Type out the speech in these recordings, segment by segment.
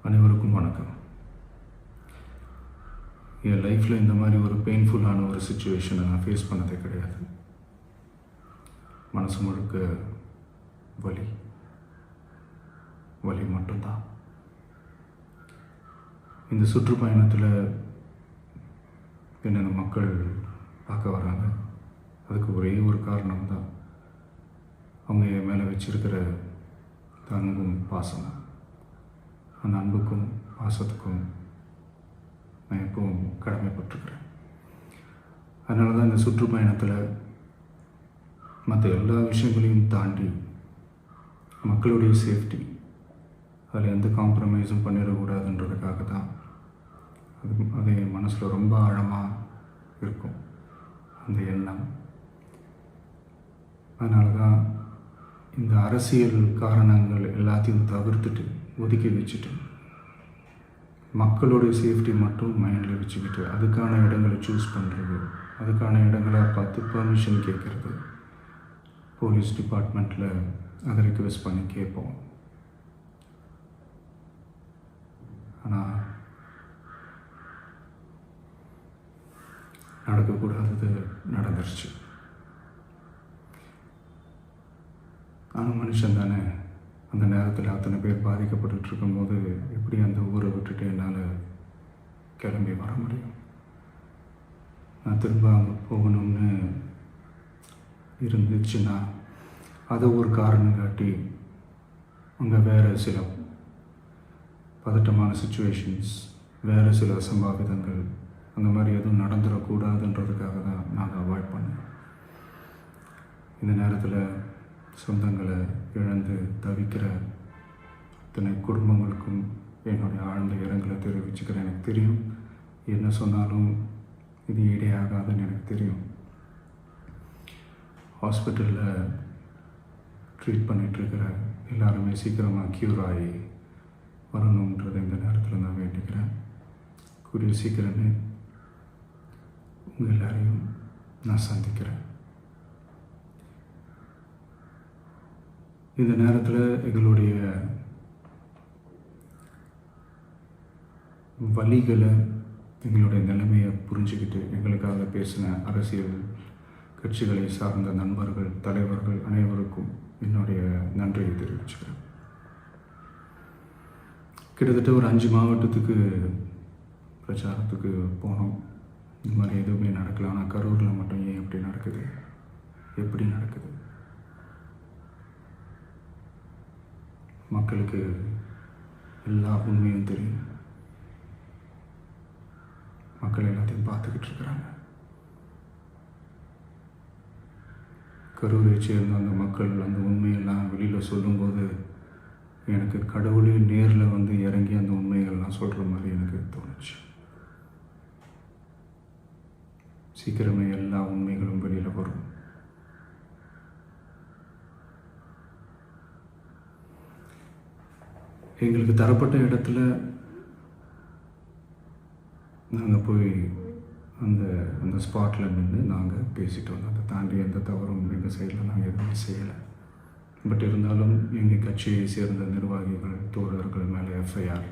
அனைவருக்கும் வணக்கம். என் லைஃப்பில் இந்த மாதிரி ஒரு பெயின்ஃபுல்லான ஒரு சுச்சுவேஷனை நான் ஃபேஸ் பண்ணதே கிடையாது. மனசு முழுக்க வலி வலி மட்டும்தான். இந்த சுற்றுப்பயணத்தில் என்னென்ன மக்கள் பார்க்க வராங்க, அதுக்கு ஒரே ஒரு காரணம் தான், அவங்க என் மேலே வச்சிருக்கிற அன்பும் பாசமும். அந்த அன்புக்கும் பாசத்துக்கும் நான் எப்பவும் கடமைப்பட்டிருக்கிறேன். அதனால தான் இந்த சுற்றுப்பயணத்தில் மற்ற எல்லா விஷயங்களையும் தாண்டி மக்களுடைய சேஃப்டி, அதில் எந்த காம்ப்ரமைஸும் பண்ணிடக்கூடாதுன்றதுக்காக தான் அது என் மனசில் ரொம்ப ஆழமாக இருக்கும் அந்த எண்ணம். அதனால தான் இந்த அரசியல் காரணங்கள் எல்லாத்தையும் தவிர்த்துட்டு ஒதுக்கி வச்சுட்டு மக்களுடைய சேஃப்டி மட்டும் மைண்டில் வச்சுக்கிட்டு அதுக்கான இடங்களை சூஸ் பண்ணுறது, அதுக்கான இடங்களை பார்த்து பர்மிஷன் கேட்குறது, போலீஸ் டிபார்ட்மெண்ட்டில் அதை ரிக்வெஸ்ட் பண்ணி கேட்போம். ஆனால் நடக்கக்கூடாதது நடந்துருச்சு. ஆனால் மனுஷன் தானே. அந்த நேரத்தில் அத்தனை பேர் பாதிக்கப்பட்டு இருக்கும்போது எப்படி அந்த ஊரை விட்டுட்டு என்னால் கிளம்பி வர முடியும்? நான் திரும்ப அங்கே போகணும்னு இருந்துச்சுன்னா அதை ஒரு காரணம் காட்டி அங்கே வேறு சில பதட்டமான சுச்சுவேஷன்ஸ், வேறு சில அசம்பாவிதங்கள் அந்த மாதிரி எதுவும் நடந்துடக்கூடாதுன்றதுக்காக தான் நான் அவாய்ட் பண்ணேன். இந்த நேரத்தில் சொந்தங்களை இழந்து தவிக்கிற அத்தனை குடும்பங்களுக்கும் என்னுடைய ஆழ்ந்த இரங்கலை தெரிவிச்சுக்கிறேன். எனக்கு தெரியும், என்ன சொன்னாலும் இது ஈடேயாகாதுன்னு எனக்கு தெரியும். ஹாஸ்பிட்டலில் ட்ரீட் பண்ணிகிட்ருக்கிற எல்லாருமே சீக்கிரமாக க்யூர் ஆகி வரணுன்றதை இந்த நேரத்தில் நான் வேண்டிக்கிறேன். கூடிய சீக்கிரமே உங்கள் எல்லாரையும் நான் சந்திக்கிறேன். இந்த நேரத்தில் எங்களுடைய வலிகளை, எங்களுடைய நிலைமையை புரிஞ்சுக்கிட்டு எங்களுக்காக பேசின அரசியல் கட்சிகளை சார்ந்த நண்பர்கள், தலைவர்கள் அனைவருக்கும் என்னுடைய நன்றியை தெரிவிச்சுக்கிறேன். கிட்டத்தட்ட ஒரு 5 மாவட்டத்துக்கு பிரச்சாரத்துக்கு போனோம். இந்த மாதிரி எதுவுமே நடக்கல. ஆனால் கரூரில் மட்டும் ஏன் எப்படி நடக்குது, எப்படி நடக்குது? மக்களுக்கு எல்லா உண்மையும் தெரியும். மக்கள் எல்லாத்தையும் பார்த்துக்கிட்டு இருக்கிறாங்க. கரூரை சேர்ந்த அந்த மக்கள் அந்த உண்மையெல்லாம் வெளியில் சொல்லும்போது எனக்கு கடவுளே நேரில் வந்து இறங்கி அந்த உண்மைகள்லாம் சொல்கிற மாதிரி எனக்கு தோணுச்சு. சீக்கிரமே எல்லா உண்மைகளும் வெளியில் வரும். எங்களுக்கு தரப்பட்ட இடத்துல நாங்கள் போய் அந்த ஸ்பாட்டில் நின்று நாங்கள் பேசிட்டு வந்தோம். அதை தாண்டி எந்த தவறும் எங்கள் சைடில் நாங்கள் எதுவுமே செய்யலை. பட் இருந்தாலும் எங்கள் கட்சியை சேர்ந்த நிர்வாகிகள், தோழர்கள் மேலே எஃப்ஐஆர்,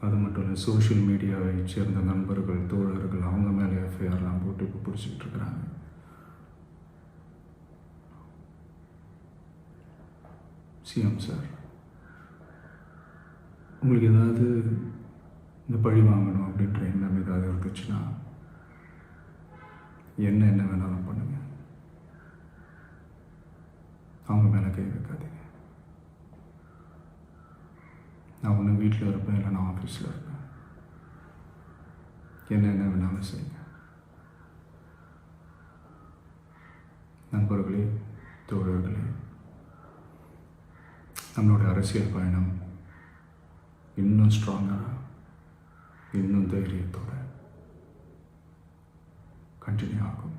அது மட்டும் இல்லை சோஷியல் மீடியாவை சேர்ந்த நண்பர்கள், தோழர்கள் அவங்க மேலே எஃப்ஐஆர்லாம் போட்டு இப்போ பிடிச்சிக்கிட்டு இருக்கிறாங்க. சிஎம் சார், உங்களுக்கு ஏதாவது இந்த பழி வாங்கணும் அப்படின்ற எண்ணம் ஏதாவது இருந்துச்சுன்னா என்ன வேணாலும் பண்ணுங்க. அவங்க மேலே கை வைக்காதீங்க. நான் ஒன்று வீட்டில் இருப்பேன், இல்லை நான் ஆஃபீஸில் இருப்பேன். என்ன வேணாலும் செய்யுங்க. நண்பர்களே, தோழர்களே, நம்மளுடைய அரசியல் பயணம் இன்னும் ஸ்ட்ராங்காக, இன்னும் தைரியத்தோடு கண்டினியூ ஆகும்.